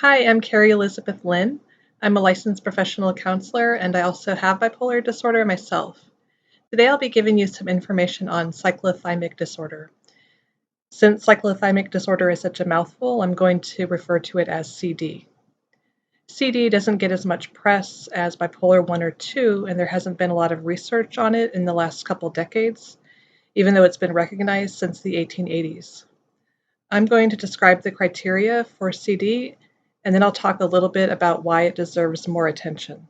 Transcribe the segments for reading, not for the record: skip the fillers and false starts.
Hi, I'm Carrie Elizabeth Lynn. I'm a licensed professional counselor and I also have bipolar disorder myself. Today I'll be giving you some information on cyclothymic disorder. Since cyclothymic disorder is such a mouthful, I'm going to refer to it as CD. CD doesn't get as much press as bipolar 1 or 2, and there hasn't been a lot of research on it in the last couple decades, even though it's been recognized since the 1880s. I'm going to describe the criteria for CD, and then I'll talk a little bit about why it deserves more attention.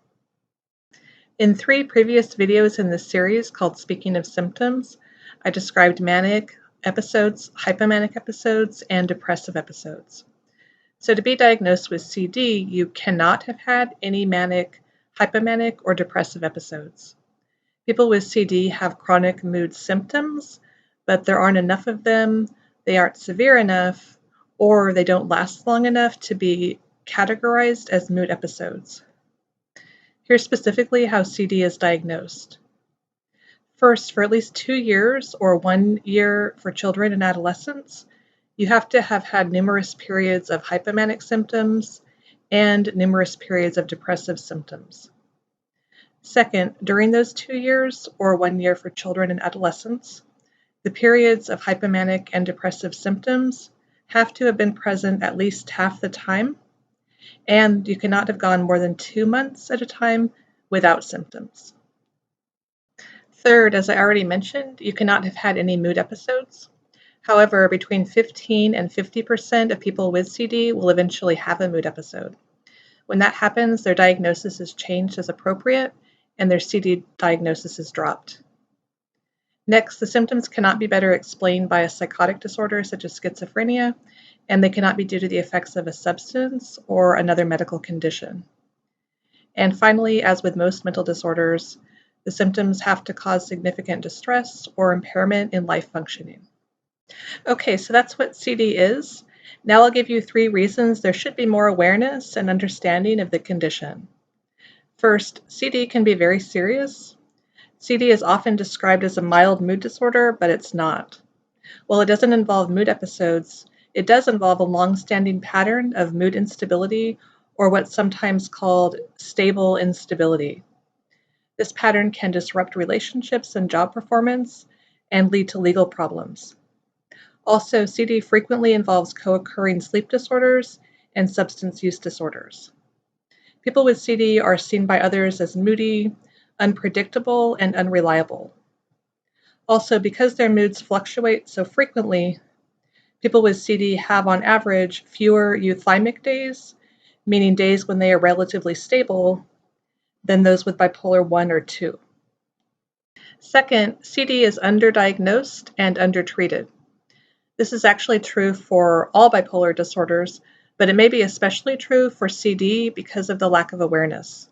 In 3 previous videos in this series called Speaking of Symptoms, I described manic episodes, hypomanic episodes, and depressive episodes. So to be diagnosed with CD, you cannot have had any manic, hypomanic, or depressive episodes. People with CD have chronic mood symptoms, but there aren't enough of them, they aren't severe enough, or they don't last long enough to be categorized as mood episodes. Here's specifically how CD is diagnosed. First, for at least 2 years or 1 year for children and adolescents, you have to have had numerous periods of hypomanic symptoms and numerous periods of depressive symptoms. Second, during those 2 years or 1 year for children and adolescents, the periods of hypomanic and depressive symptoms have to have been present at least half the time, and you cannot have gone more than 2 months at a time without symptoms. Third, as I already mentioned, you cannot have had any mood episodes. However, between 15 and 50% of people with CD will eventually have a mood episode. When that happens, their diagnosis is changed as appropriate, and their CD diagnosis is dropped. Next, the symptoms cannot be better explained by a psychotic disorder such as schizophrenia, and they cannot be due to the effects of a substance or another medical condition. And finally, as with most mental disorders, the symptoms have to cause significant distress or impairment in life functioning. Okay, so that's what CD is. Now I'll give you 3 reasons there should be more awareness and understanding of the condition. First, CD can be very serious. CD is often described as a mild mood disorder, but it's not. While it doesn't involve mood episodes, it does involve a long-standing pattern of mood instability, or what's sometimes called stable instability. This pattern can disrupt relationships and job performance and lead to legal problems. Also, CD frequently involves co-occurring sleep disorders and substance use disorders. People with CD are seen by others as moody, unpredictable, and unreliable. Also, because their moods fluctuate so frequently, people with CD have on average fewer euthymic days, meaning days when they are relatively stable, than those with bipolar 1 or 2. Second, CD is underdiagnosed and undertreated. This is actually true for all bipolar disorders, but it may be especially true for CD because of the lack of awareness.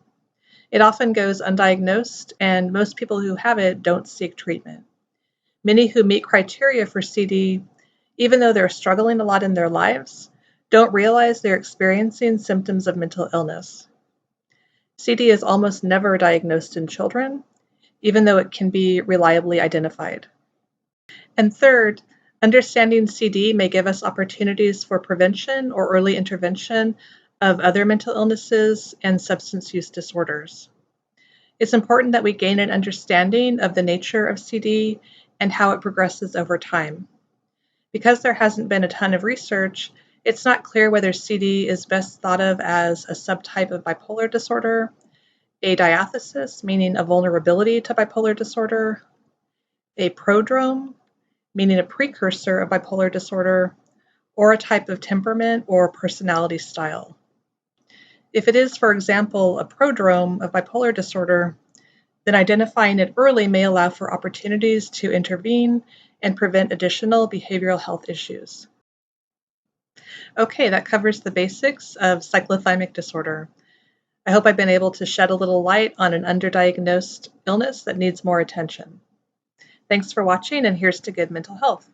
It often goes undiagnosed, and most people who have it don't seek treatment. Many who meet criteria for CD, even though they're struggling a lot in their lives, don't realize they're experiencing symptoms of mental illness. CD is almost never diagnosed in children, even though it can be reliably identified. And third, understanding CD may give us opportunities for prevention or early intervention of other mental illnesses and substance use disorders. It's important that we gain an understanding of the nature of CD and how it progresses over time. Because there hasn't been a ton of research, it's not clear whether CD is best thought of as a subtype of bipolar disorder, a diathesis, meaning a vulnerability to bipolar disorder, a prodrome, meaning a precursor of bipolar disorder, or a type of temperament or personality style. If it is, for example, a prodrome of bipolar disorder, then identifying it early may allow for opportunities to intervene and prevent additional behavioral health issues. Okay, that covers the basics of cyclothymic disorder. I hope I've been able to shed a little light on an underdiagnosed illness that needs more attention. Thanks for watching, and here's to good mental health.